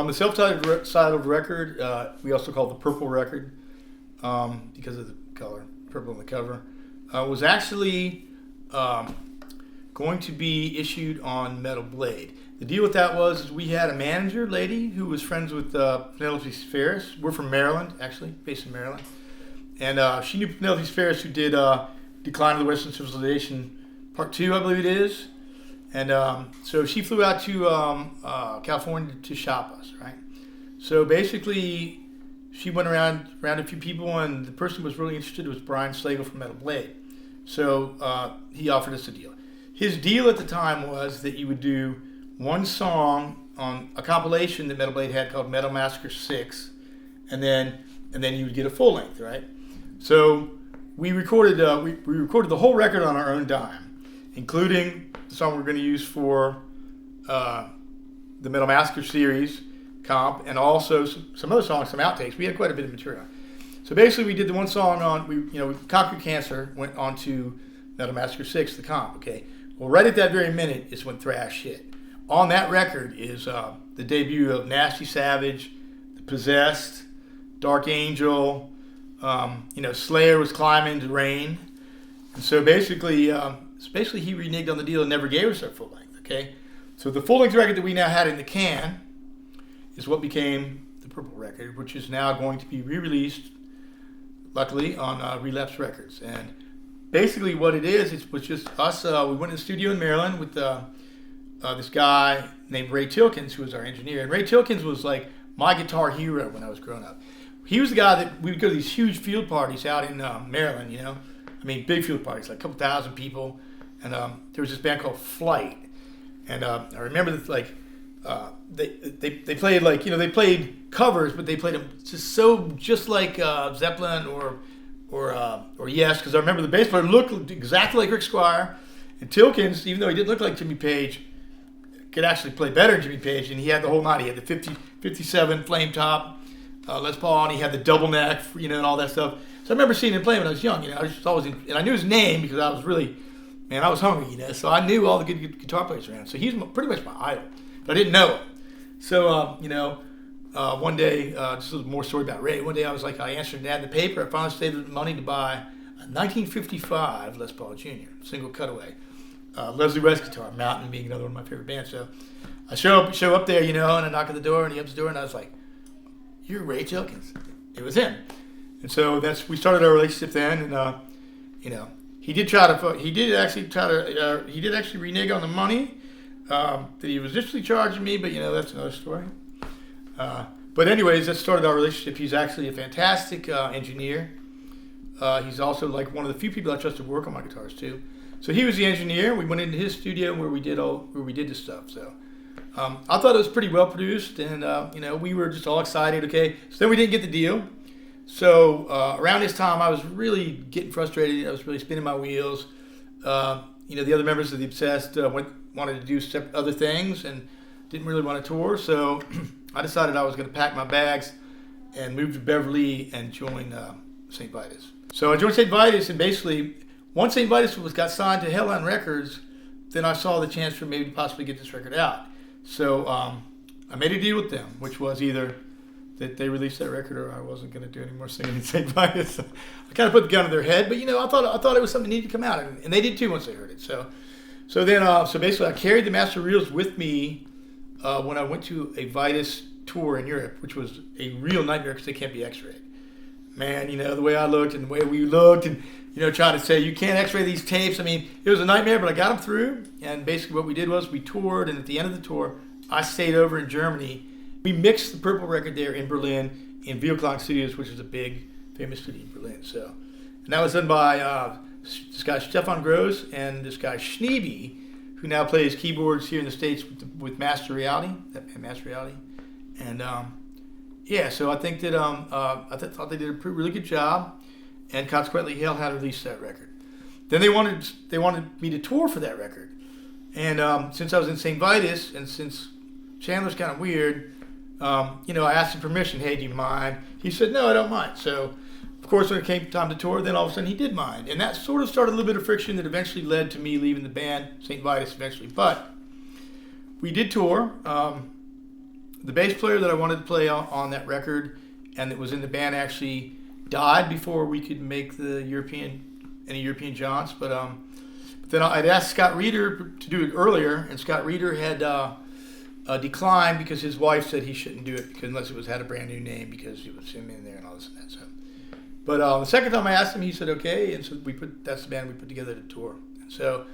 the self-titled record, we also call it the Purple record because of the color, purple on the cover, was actually going to be issued on Metal Blade. The deal with that was we had a manager lady who was friends with Penelope Ferris. We're from Maryland, actually, based in Maryland. And she knew Penelope Ferris, who did Decline of the Western Civilization Part 2, I believe it is. And so she flew out to California to shop us, right? So basically, she went around a few people, and the person who was really interested was Brian Slagle from Metal Blade. So he offered us a deal. His deal at the time was that you would do one song on a compilation that Metal Blade had called Metal Massacre 6, and then you would get a full length, right? So we recorded we recorded the whole record on our own dime, including the song we're going to use for the Metal Massacre series comp, and also some other songs, some outtakes. We had quite a bit of material. So basically, we did the one song on Conquer Cancer went on to Metal Massacre 6, the comp. Okay. Well, right at that very minute is when thrash hit. On that record is the debut of Nasty Savage, The Possessed, Dark Angel. Slayer was Climbing to Rain, and so basically he reneged on the deal and never gave us our full length. Okay, so the full length record that we now had in the can is what became the Purple record, which is now going to be re-released, luckily, on Relapse Records. And basically what it is, it was just us. We went in the studio in Maryland with this guy named Ray Tilkins, who was our engineer. And Ray Tilkins was like my guitar hero when I was growing up. He was the guy that we would go to these huge field parties out in Maryland, big field parties, like a couple thousand people. And there was this band called Flight. And I remember that, they played they played covers, but they played them just like Zeppelin or Yes, because I remember the bass player looked exactly like Rick Squire, and Tilkins, even though he didn't look like Jimmy Page, could actually play better than Jimmy Page, and he had the whole night. He had the 57 flame top Les Paul, and he had the double neck, and all that stuff. So I remember seeing him play when I was young. I was just always and I knew his name because I was really, I was hungry, so I knew all the good guitar players around. So he's pretty much my idol, but I didn't know him. So one day, just a little more story about Ray. One day I answered an ad in the paper. I finally saved money to buy a 1955 Les Paul Jr. single cutaway, Leslie West guitar, Mountain being another one of my favorite bands. So I show up there, and I knock at the door, and he opens the door, and I was like, "You're Ray Tilkins." It was him. And so we started our relationship then, and he did actually renege on the money that he was initially charging me, but that's another story. But anyways, that started our relationship. He's actually a fantastic engineer. He's also like one of the few people I trust to work on my guitars too. So he was the engineer. We went into his studio where we did this stuff. So I thought it was pretty well produced, and we were just all excited. Okay, so then we didn't get the deal. So around this time, I was really getting frustrated. I was really spinning my wheels. The other members of the Obsessed wanted to do other things and didn't really want to tour. So I decided I was going to pack my bags and move to Beverly and join St. Vitus. So I joined St. Vitus, and basically, once St. Vitus got signed to Hellline Records, then I saw the chance for maybe to possibly get this record out. So I made a deal with them, which was either that they released that record or I wasn't going to do any more singing in St. Vitus. I kind of put the gun to their head, but I thought it was something that needed to come out, and they did too once they heard it. So basically, I carried the master reels with me when I went to a Vitus tour in Europe, which was a real nightmare because they can't be X-rayed. Man, the way I looked and the way we looked, and trying to say you can't X-ray these tapes. It was a nightmare, but I got them through. And basically, what we did was we toured, and at the end of the tour, I stayed over in Germany. We mixed the Purple record there in Berlin in Vielklang Studios, which is a big, famous studio in Berlin. So, and that was done by this guy Stefan Gross and this guy Schneeby, who now plays keyboards here in the States with Master Reality, and so I think that I thought they did a really good job, and consequently, Hell had to release that record. Then they wanted me to tour for that record, and since I was in St. Vitus, and since Chandler's kind of weird, I asked him permission. Hey, do you mind? He said, no, I don't mind. So, of course, when it came time to tour, then all of a sudden he did mind. And that sort of started a little bit of friction that eventually led to me leaving the band, St. Vitus, eventually. But we did tour. the bass player that I wanted to play on that record and that was in the band actually died before we could make any European jaunts. But then I'd asked Scott Reeder to do it earlier, and Scott Reeder had declined because his wife said he shouldn't do it unless it had a brand new name, because it was him in there and all this and that. So, but the second time I asked him, he said okay, and so that's the band we put together to tour. And so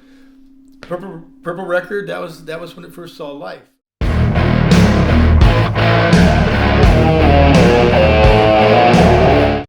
Purple Record, that was when it first saw life.